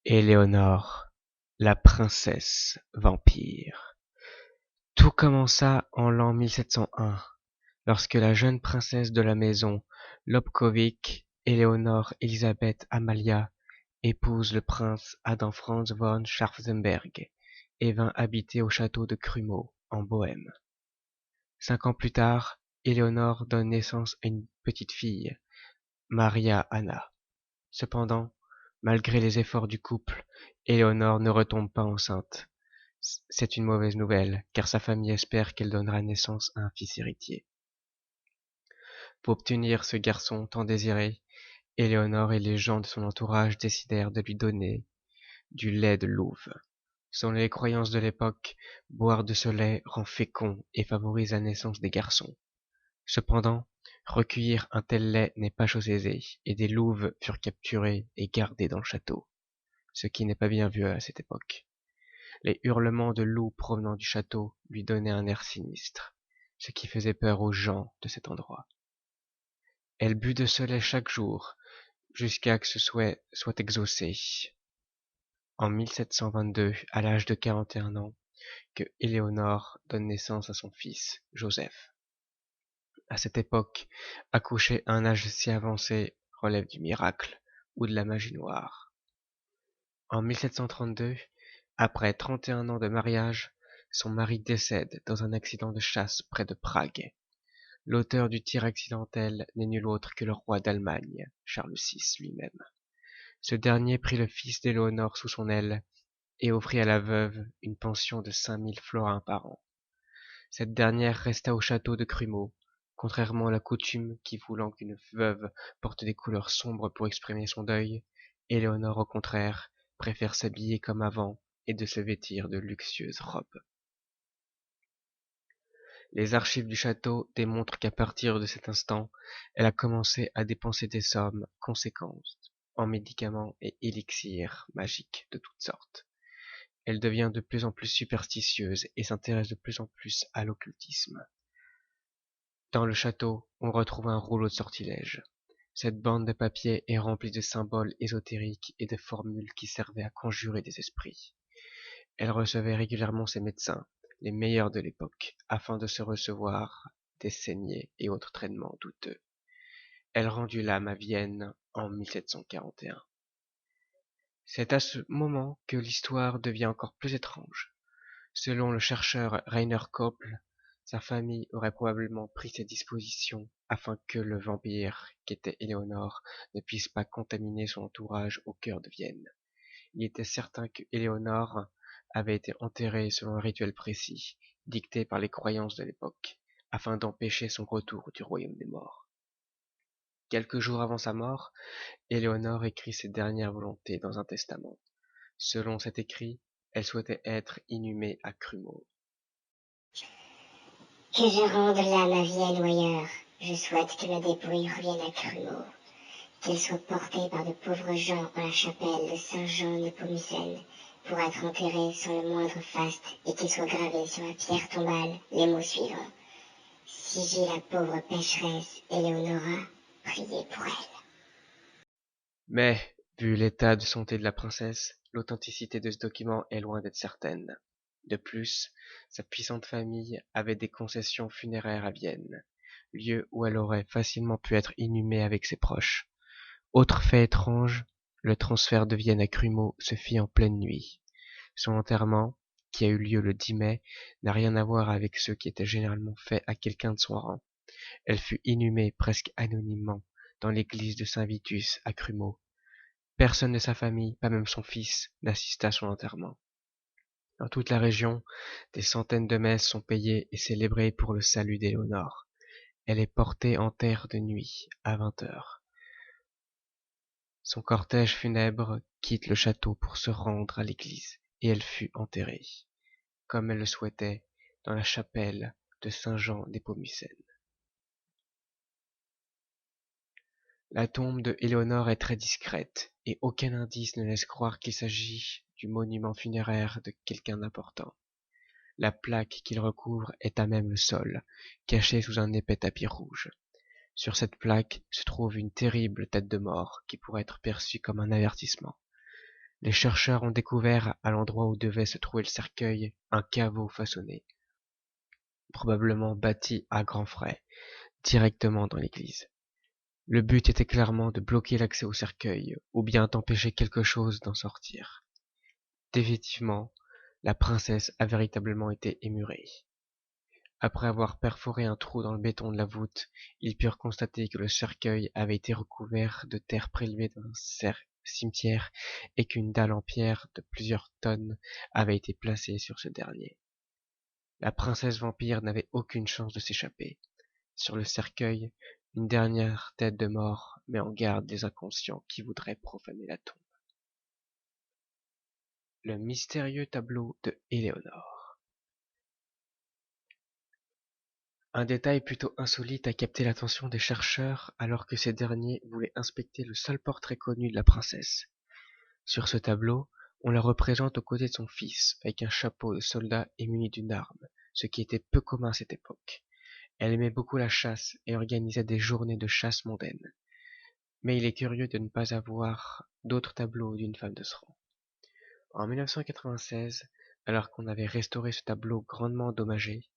Éléonore, la princesse vampire. Tout commença en l'an 1701, lorsque la jeune princesse de la maison Lobkowicz, Éléonore Elisabeth Amalia, épouse le prince Adam Franz von Schwarzenberg et vint habiter au château de Krumau, en Bohême. 5 ans plus tard, Éléonore donne naissance à une petite fille, Maria Anna. Cependant, malgré les efforts du couple, Éléonore ne retombe pas enceinte. C'est une mauvaise nouvelle, car sa famille espère qu'elle donnera naissance à un fils héritier. Pour obtenir ce garçon tant désiré, Éléonore et les gens de son entourage décidèrent de lui donner du lait de louve. Selon les croyances de l'époque, boire de ce lait rend fécond et favorise la naissance des garçons. Cependant, recueillir un tel lait n'est pas chose aisée, et des louves furent capturées et gardées dans le château, ce qui n'est pas bien vu à cette époque. Les hurlements de loups provenant du château lui donnaient un air sinistre, ce qui faisait peur aux gens de cet endroit. Elle but de ce lait chaque jour, jusqu'à ce que ce souhait soit exaucé. En 1722, à l'âge de 41 ans, que Éléonore donne naissance à son fils, Joseph. À cette époque, accoucher à un âge si avancé relève du miracle ou de la magie noire. En 1732, après 31 ans de mariage, son mari décède dans un accident de chasse près de Prague. L'auteur du tir accidentel n'est nul autre que le roi d'Allemagne, Charles VI lui-même. Ce dernier prit le fils d'Éléonore sous son aile et offrit à la veuve une pension de 5000 florins par an. Cette dernière resta au château de Krumau, contrairement à la coutume qui voulant qu'une veuve porte des couleurs sombres pour exprimer son deuil. Éléonore, au contraire, préfère s'habiller comme avant et de se vêtir de luxueuses robes. Les archives du château démontrent qu'à partir de cet instant, elle a commencé à dépenser des sommes conséquentes en médicaments et élixirs magiques de toutes sortes. Elle devient de plus en plus superstitieuse et s'intéresse de plus en plus à l'occultisme. Dans le château, on retrouve un rouleau de sortilèges. Cette bande de papier est remplie de symboles ésotériques et de formules qui servaient à conjurer des esprits. Elle recevait régulièrement ses médecins, les meilleurs de l'époque, afin de se recevoir des saignées et autres traitements douteux. Elle rendit l'âme à Vienne en 1741. C'est à ce moment que l'histoire devient encore plus étrange. Selon le chercheur Rainer Koppel, sa famille aurait probablement pris ses dispositions afin que le vampire, qu'était Éléonore, ne puisse pas contaminer son entourage au cœur de Vienne. Il était certain que Éléonore avait été enterrée selon un rituel précis, dicté par les croyances de l'époque, afin d'empêcher son retour du royaume des morts. Quelques jours avant sa mort, Éléonore écrit ses dernières volontés dans un testament. Selon cet écrit, elle souhaitait être inhumée à Krumau. Que je rende l'âme à Vienne ou ailleurs, je souhaite que ma dépouille revienne à Krumau, qu'elle soit portée par de pauvres gens en la chapelle de Saint-Jean Nepomucène, pour être enterrée sans le moindre faste, et qu'il soit gravé sur la pierre tombale les mots suivants. Si j'ai la pauvre pécheresse Éléonora, priez pour elle. Mais, vu l'état de santé de la princesse, l'authenticité de ce document est loin d'être certaine. De plus, sa puissante famille avait des concessions funéraires à Vienne, lieu où elle aurait facilement pu être inhumée avec ses proches. Autre fait étrange, le transfert de Vienne à Krumau se fit en pleine nuit. Son enterrement, qui a eu lieu le 10 mai, n'a rien à voir avec ceux qui étaient généralement faits à quelqu'un de son rang. Elle fut inhumée presque anonymement dans l'église de Saint-Vitus à Krumau. Personne de sa famille, pas même son fils, n'assista à son enterrement. Dans toute la région, des centaines de messes sont payées et célébrées pour le salut d'Éléonore. Elle est portée en terre de nuit, à 20 heures. Son cortège funèbre quitte le château pour se rendre à l'église, et elle fut enterrée, comme elle le souhaitait, dans la chapelle de Saint-Jean Nepomucène. La tombe de Éléonore est très discrète, et aucun indice ne laisse croire qu'il s'agit du monument funéraire de quelqu'un d'important. La plaque qu'il recouvre est à même le sol, cachée sous un épais tapis rouge. Sur cette plaque se trouve une terrible tête de mort qui pourrait être perçue comme un avertissement. Les chercheurs ont découvert, à l'endroit où devait se trouver le cercueil, un caveau façonné, probablement bâti à grands frais, directement dans l'église. Le but était clairement de bloquer l'accès au cercueil, ou bien d'empêcher quelque chose d'en sortir. Définitivement, la princesse a véritablement été émurée. Après avoir perforé un trou dans le béton de la voûte, ils purent constater que le cercueil avait été recouvert de terre prélevée dans un cimetière et qu'une dalle en pierre de plusieurs tonnes avait été placée sur ce dernier. La princesse vampire n'avait aucune chance de s'échapper. Sur le cercueil, une dernière tête de mort met en garde les inconscients qui voudraient profaner la tombe. Le mystérieux tableau de Éléonore. Un détail plutôt insolite a capté l'attention des chercheurs alors que ces derniers voulaient inspecter le seul portrait connu de la princesse. Sur ce tableau, on la représente aux côtés de son fils, avec un chapeau de soldat et muni d'une arme, ce qui était peu commun à cette époque. Elle aimait beaucoup la chasse et organisait des journées de chasse mondaine. Mais il est curieux de ne pas avoir d'autres tableaux d'une femme de ce rang. En 1996, alors qu'on avait restauré ce tableau grandement endommagé,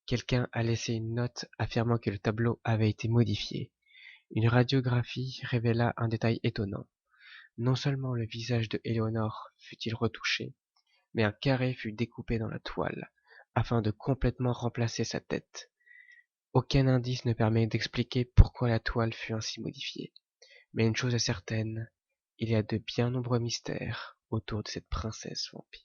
quelqu'un a laissé une note affirmant que le tableau avait été modifié. Une radiographie révéla un détail étonnant. Non seulement le visage de Éléonore fut-il retouché, mais un carré fut découpé dans la toile, afin de complètement remplacer sa tête. Aucun indice ne permet d'expliquer pourquoi la toile fut ainsi modifiée. Mais une chose est certaine, il y a de bien nombreux mystères autour de cette princesse vampire.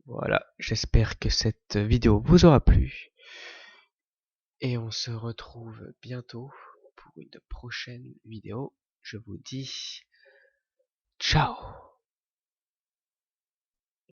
Voilà, j'espère que cette vidéo vous aura plu. Et on se retrouve bientôt pour une prochaine vidéo. Je vous dis ciao.